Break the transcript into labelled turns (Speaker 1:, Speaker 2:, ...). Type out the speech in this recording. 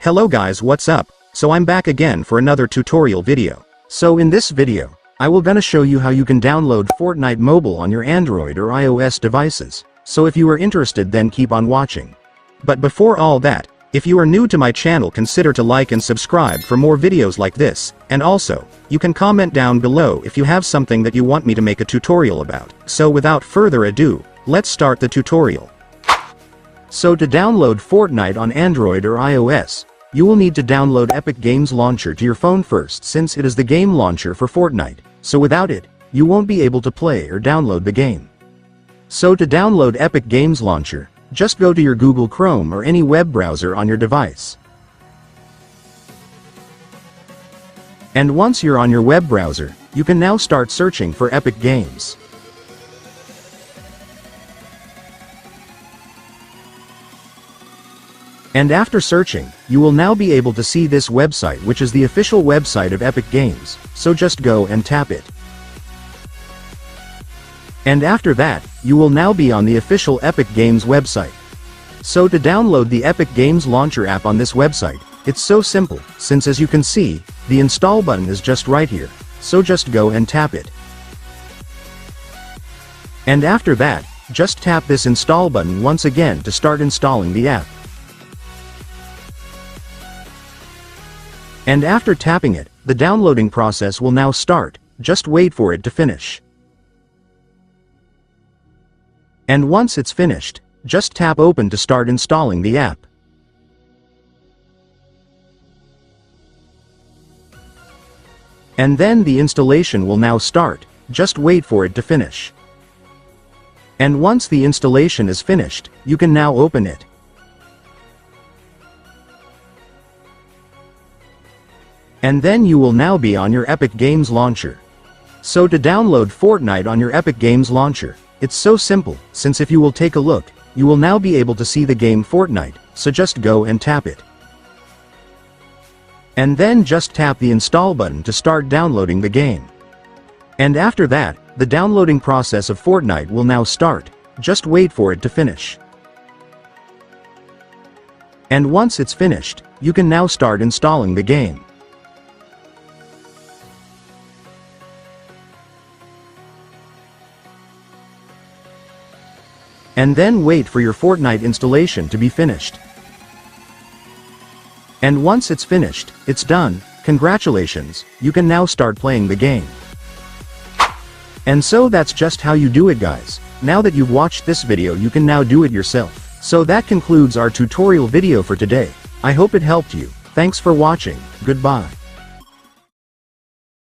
Speaker 1: Hello guys, what's up? So I'm back again for another tutorial video. So in this video, I will gonna show you how you can download FORTNITE mobile on your Android or iOS devices. So if you are interested, then keep on watching. But before all that, if you are new to my channel, consider to like and subscribe for more videos like this, and also, you can comment down below if you have something that you want me to make a tutorial about. So without further ado, let's start the tutorial. So to download FORTNITE on Android or iOS, you will need to download Epic Games Launcher to your phone first, since it is the game launcher for FORTNITE, so without it, you won't be able to play or download the game. So to download Epic Games Launcher, just go to your Google Chrome or any web browser on your device. And once you're on your web browser, you can now start searching for Epic Games. And after searching, you will now be able to see this website, which is the official website of Epic Games, so just go and tap it. And after that, you will now be on the official Epic Games website. So to download the Epic Games Launcher app on this website, it's so simple, since as you can see, the install button is just right here, so just go and tap it. And after that, just tap this install button once again to start installing the app. And after tapping it, the downloading process will now start, just wait for it to finish. And once it's finished, just tap open to start installing the app. And then the installation will now start, just wait for it to finish. And once the installation is finished, you can now open it. And then you will now be on your Epic Games Launcher. So to download FORTNITE on your Epic Games Launcher, it's so simple, since if you will take a look, you will now be able to see the game FORTNITE, so just go and tap it. And then just tap the install button to start downloading the game. And after that, the downloading process of FORTNITE will now start, just wait for it to finish. And once it's finished, you can now start installing the game. And then wait for your FORTNITE installation to be finished. And once it's finished, it's done. Congratulations, you can now start playing the game. And so that's just how you do it, guys. Now that you've watched this video, you can now do it yourself. So that concludes our tutorial video for today. I hope it helped you. Thanks for watching. Goodbye.